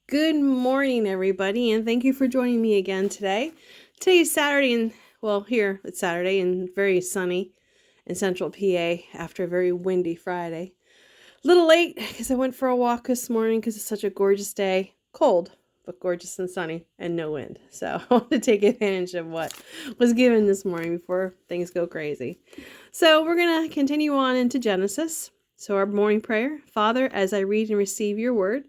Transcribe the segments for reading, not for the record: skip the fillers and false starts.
Good morning, everybody, and thank you for joining me again today. Today is Saturday, and here it's Saturday and very sunny in central PA after a very windy Friday. A little late because I went for a walk this morning because it's such a gorgeous day. Cold, but gorgeous and sunny and no wind. So I want to take advantage of what was given this morning before things go crazy. So we're going to continue on into Genesis. So our morning prayer: Father, as I read and receive your word,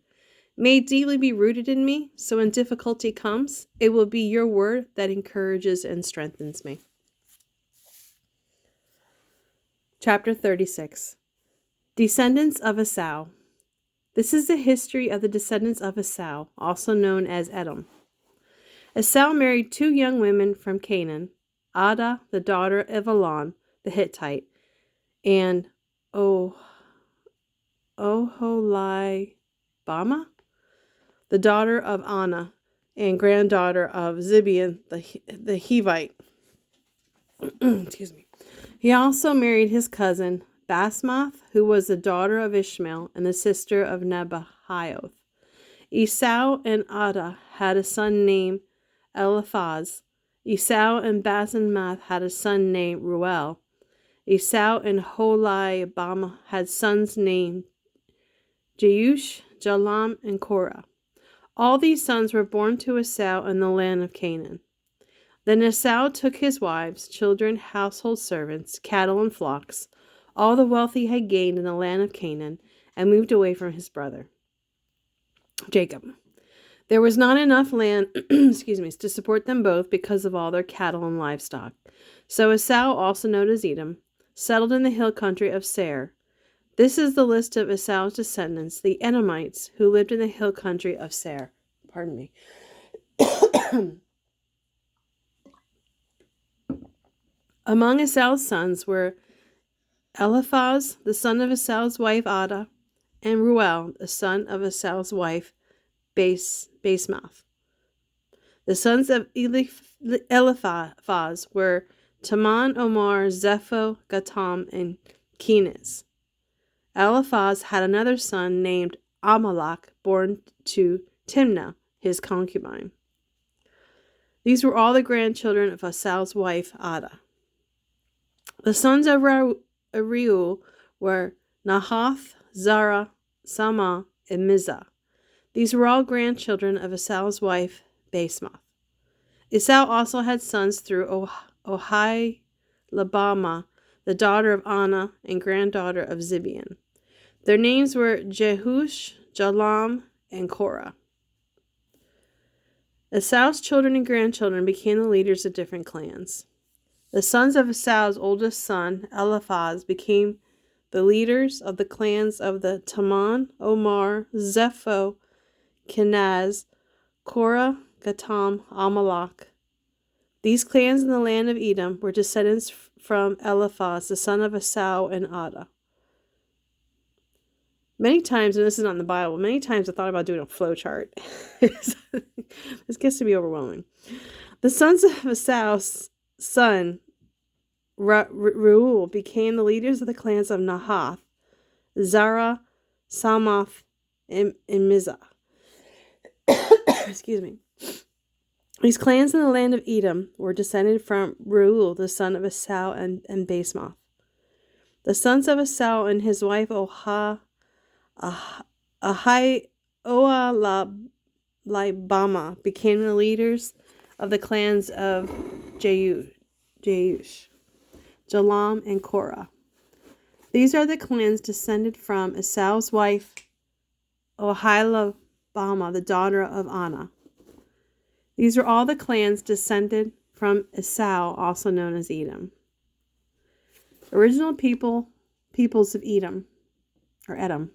may it deeply be rooted in me, so when difficulty comes, it will be your word that encourages and strengthens me. Chapter 36. Descendants of Esau. This is the history of the descendants of Esau, also known as Edom. Esau married two young women from Canaan, Ada, the daughter of Elon, the Hittite, and Oholibamah, the daughter of Anna and granddaughter of Zibeon the Hivite. Excuse me. He also married his cousin Basmath, who was the daughter of Ishmael and the sister of Nebaioth. Esau and Ada had a son named Eliphaz. Esau and Basmath had a son named Ruel. Esau and Oholibamah had sons named Jeush, Jalam, and Korah. All these sons were born to Esau in the land of Canaan. Then Esau took his wives, children, household servants, cattle, and flocks, all the wealth he had gained in the land of Canaan, and moved away from his brother Jacob. There was not enough land to support them both because of all their cattle and livestock. So Esau, also known as Edom, settled in the hill country of Seir. This is the list of Esau's descendants, the Edomites, who lived in the hill country of Seir. Pardon me. Among Esau's sons were Eliphaz, the son of Esau's wife Ada, and Ruel, the son of Esau's wife Basemath. The sons of Eliphaz were Taman, Omar, Zepho, Gatam, and Kenaz. Eliphaz had another son named Amalek, born to Timnah, his concubine. These were all the grandchildren of Esau's wife Ada. The sons of Reuel were Nahath, Zara, Sama, and Mizah. These were all grandchildren of Esau's wife Basemath. Esau also had sons through Oholibamah, the daughter of Anna and granddaughter of Zibeon. Their names were Jeush, Jalam, and Korah. Esau's children and grandchildren became the leaders of different clans. The sons of Esau's oldest son, Eliphaz, became the leaders of the clans of the Taman, Omar, Zepho, Kenaz, Korah, Gatam, Amalek. These clans in the land of Edom were descendants from Eliphaz, the son of Esau and Ada. Many times, and this is not in the Bible, many times I thought about doing a flow chart. This gets to be overwhelming. The sons of Esau's son, Reuel, became the leaders of the clans of Nahath, Zara, Samath, and Mizah. Excuse me. These clans in the land of Edom were descended from Reuel, the son of Esau and Basemath. The sons of Esau and his wife Oholibamah became the leaders of the clans of Jeush, Jalam, and Korah. These are the clans descended from Esau's wife Oholibamah, the daughter of Anna. These are all the clans descended from Esau, also known as Edom. Original peoples of Edom, or Edom.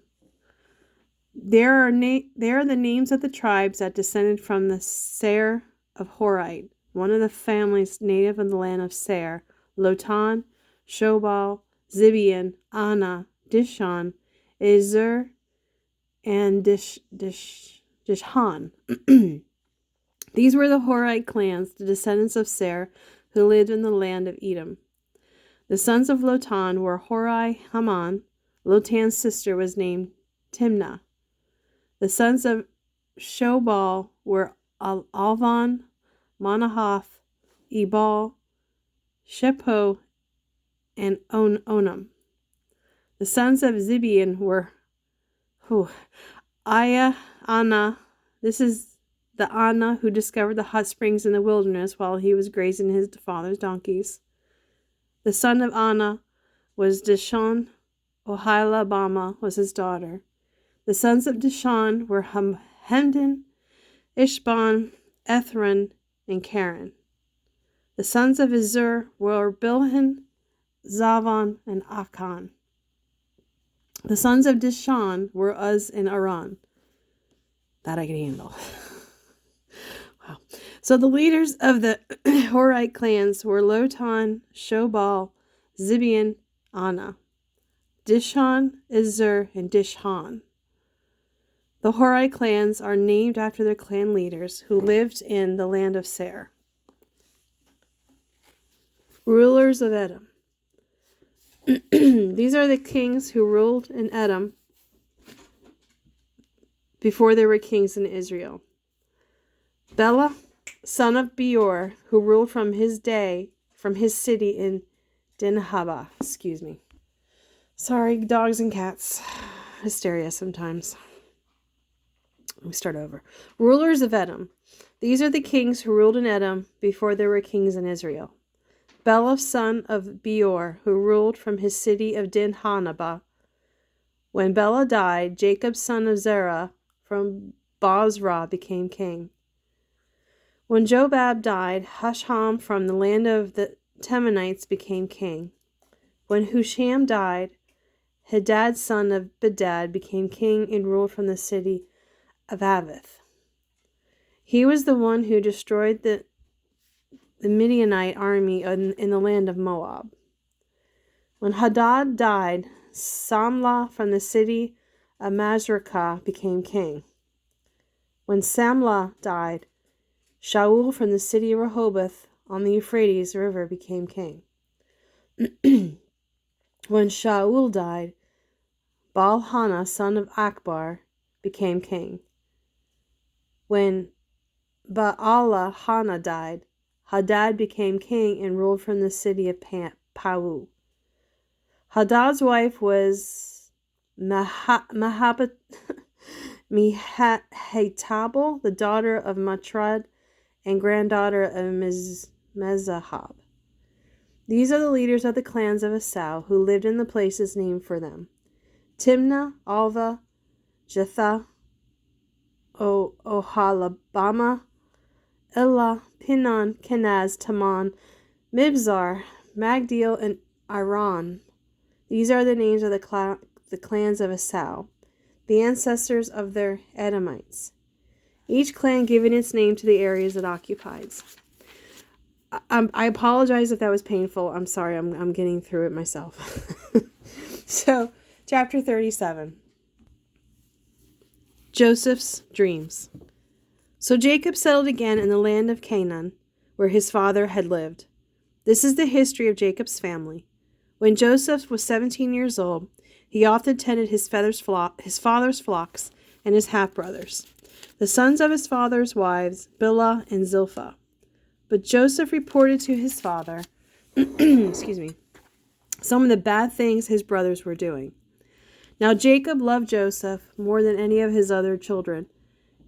There are the names of the tribes that descended from the Seir of Horrite, one of the families native in the land of Seir: Lotan, Shobal, Zibeon, Anna, Dishon, Ezer, and Dishan. These were the Horrite clans, the descendants of Seir, who lived in the land of Edom. The sons of Lotan were Horai, Haman. Lotan's sister was named Timnah. The sons of Shobal were Alvan, Manahath, Ebal, Shepo, and Onam. The sons of Zibeon were Aya, Anna. This is the Anna who discovered the hot springs in the wilderness while he was grazing his father's donkeys. The son of Anna was Dishon. Oholibamah was his daughter. The sons of Dishon were Hemdan, Ishban, Ethron, and Karen. The sons of Izur were Bilhan, Zavan, and Akan. The sons of Dishon were Uz and Aran. That I can handle. Wow. So the leaders of the Horrite clans were Lotan, Shobal, Zibeon, Anna, Dishon, Izur, and Dishon. The Horrite clans are named after their clan leaders who lived in the land of Seir. Rulers of Edom. These are the kings who ruled in Edom before there were kings in Israel. Bela, son of Beor, who ruled from his city in Dinhabah. Excuse me. Sorry, dogs and cats. Hysteria sometimes. Let me start over. Rulers of Edom. These are the kings who ruled in Edom before there were kings in Israel. Bela, son of Beor, who ruled from his city of Dinhabah. When Bela died, Jacob, son of Zerah, from Bozrah, became king. When Jobab died, Husham from the land of the Temanites became king. When Husham died, Hadad, son of Bedad, became king and ruled from the city of Avith. He was the one who destroyed the Midianite army in the land of Moab. When Hadad died, Samlah from the city of Masrekah became king. When Samlah died, Shaul from the city of Rehoboth on the Euphrates River became king. When Shaul died, Baal-Hanah, son of Akbar, became king. When Baal-Hanah died, Hadad became king and ruled from the city of Pau. Hadad's wife was Mehetabel, the daughter of Matrad and granddaughter of Mezahab. These are the leaders of the clans of Esau who lived in the places named for them: Timnah, Alva, Jetha, Oholibamah, Elah, Pinon, Kenaz, Taman, Mibzar, Magdiel, and Iran. These are the names of the clans of Esau, the ancestors of their Edomites, each clan giving its name to the areas it occupies. I apologize if that was painful. I'm sorry. I'm getting through it myself. So, chapter 37. Joseph's dreams. So Jacob settled again in the land of Canaan, where his father had lived. This is the history of Jacob's family. When Joseph was 17 years old, he often tended his father's flocks and his half-brothers, the sons of his father's wives, Bilhah and Zilpah. But Joseph reported to his father, some of the bad things his brothers were doing. Now Jacob loved Joseph more than any of his other children,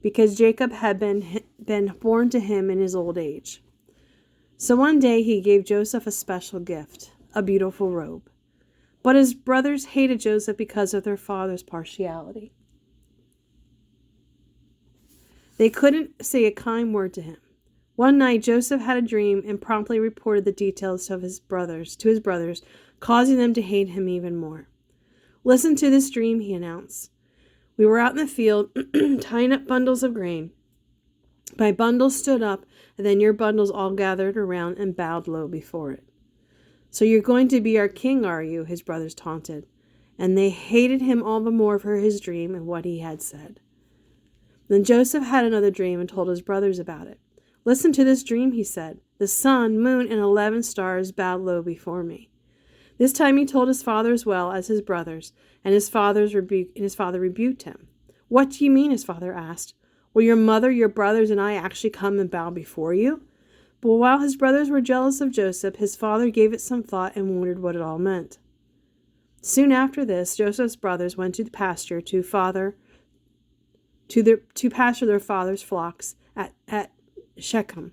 because Jacob had been born to him in his old age. So one day he gave Joseph a special gift, a beautiful robe. But his brothers hated Joseph because of their father's partiality. They couldn't say a kind word to him. One night Joseph had a dream and promptly reported the details to his brothers, causing them to hate him even more. "Listen to this dream," he announced. "We were out in the field tying up bundles of grain. My bundles stood up, and then your bundles all gathered around and bowed low before it. 'So you're going to be our king, are you?' his brothers taunted. And they hated him all the more for his dream and what he had said. Then Joseph had another dream and told his brothers about it. 'Listen to this dream,' he said. 'The sun, moon, and 11 stars bowed low before me.' This time he told his father as well as his brothers, and his father rebuked him. 'What do you mean?' his father asked. Will your mother, your brothers, and I actually come and bow before you?" But while his brothers were jealous of Joseph, his father gave it some thought and wondered what it all meant. Soon after this, Joseph's brothers went to the pasture to pasture their father's flocks at Shechem.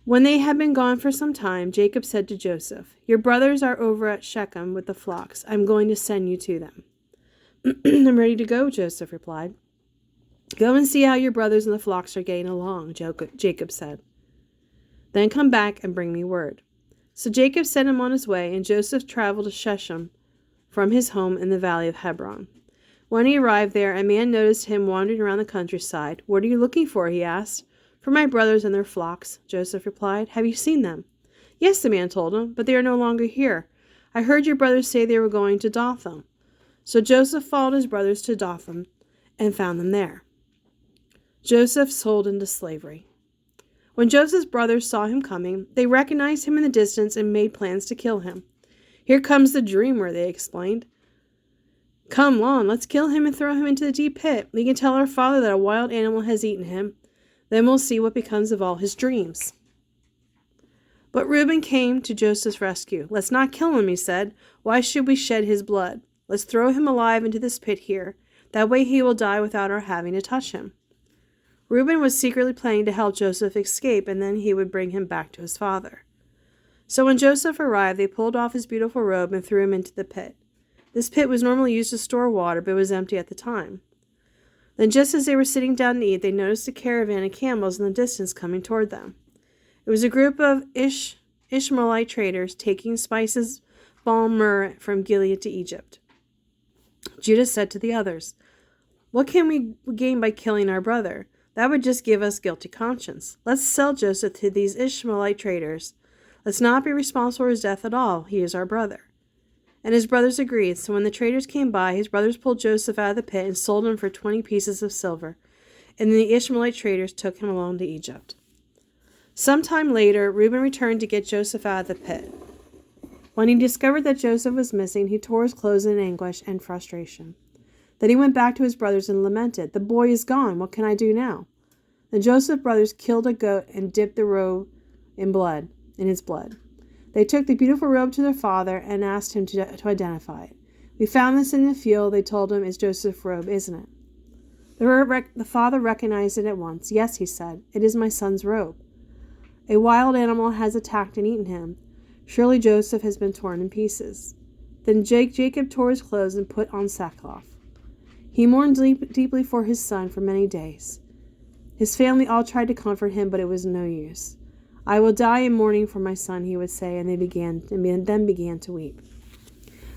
When they had been gone for some time, Jacob said to Joseph, "Your brothers are over at Shechem with the flocks. I'm going to send you to them." "I'm ready to go," Joseph replied. "Go and see how your brothers and the flocks are getting along," Jacob said. "Then come back and bring me word." So Jacob sent him on his way, and Joseph traveled to Shechem from his home in the valley of Hebron. When he arrived there, a man noticed him wandering around the countryside. "What are you looking for?" he asked. "For my brothers and their flocks," Joseph replied. "Have you seen them?" "Yes," the man told him, "but they are no longer here. I heard your brothers say they were going to Dothan." So Joseph followed his brothers to Dothan and found them there. Joseph sold into slavery. When Joseph's brothers saw him coming, they recognized him in the distance and made plans to kill him. "Here comes the dreamer," they explained. "Come on, let's kill him and throw him into the deep pit. We can tell our father that a wild animal has eaten him. Then we'll see what becomes of all his dreams." But Reuben came to Joseph's rescue. "Let's not kill him," he said. "Why should we shed his blood? Let's throw him alive into this pit here. That way he will die without our having to touch him." Reuben was secretly planning to help Joseph escape, and then he would bring him back to his father. So when Joseph arrived, they pulled off his beautiful robe and threw him into the pit. This pit was normally used to store water, but was empty at the time. Then just as they were sitting down to eat, they noticed a caravan of camels in the distance coming toward them. It was a group of Ishmaelite traders taking spices, balm, myrrh from Gilead to Egypt. Judah said to the others, "What can we gain by killing our brother? That would just give us guilty conscience. Let's sell Joseph to these Ishmaelite traders. Let's not be responsible for his death at all. He is our brother." And his brothers agreed. So when the traders came by, his brothers pulled Joseph out of the pit and sold him for 20 pieces of silver. And then the Ishmaelite traders took him along to Egypt. Sometime later, Reuben returned to get Joseph out of the pit. When he discovered that Joseph was missing, he tore his clothes in anguish and frustration. Then he went back to his brothers and lamented, "The boy is gone. What can I do now?" The Joseph's brothers killed a goat and dipped the robe in his blood. They took the beautiful robe to their father and asked him to identify it. "We found this in the field," they told him. "Is Joseph's robe, isn't it?" The father recognized it at once. "Yes," he said, "it is my son's robe. A wild animal has attacked and eaten him. Surely Joseph has been torn in pieces." Then Jacob tore his clothes and put on sackcloth. He mourned deeply for his son for many days. His family all tried to comfort him, but it was no use. "I will die in mourning for my son," he would say, and they began to weep.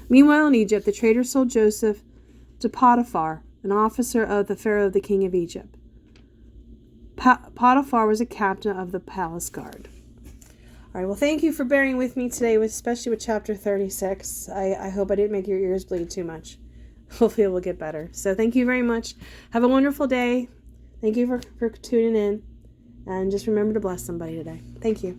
Meanwhile in Egypt, the traders sold Joseph to Potiphar, an officer of the Pharaoh, the king of Egypt. Potiphar was a captain of the palace guard. All right, well, thank you for bearing with me today, especially with chapter 36. I hope I didn't make your ears bleed too much. Hopefully it will get better. So thank you very much. Have a wonderful day. Thank you for tuning in. And just remember to bless somebody today. Thank you.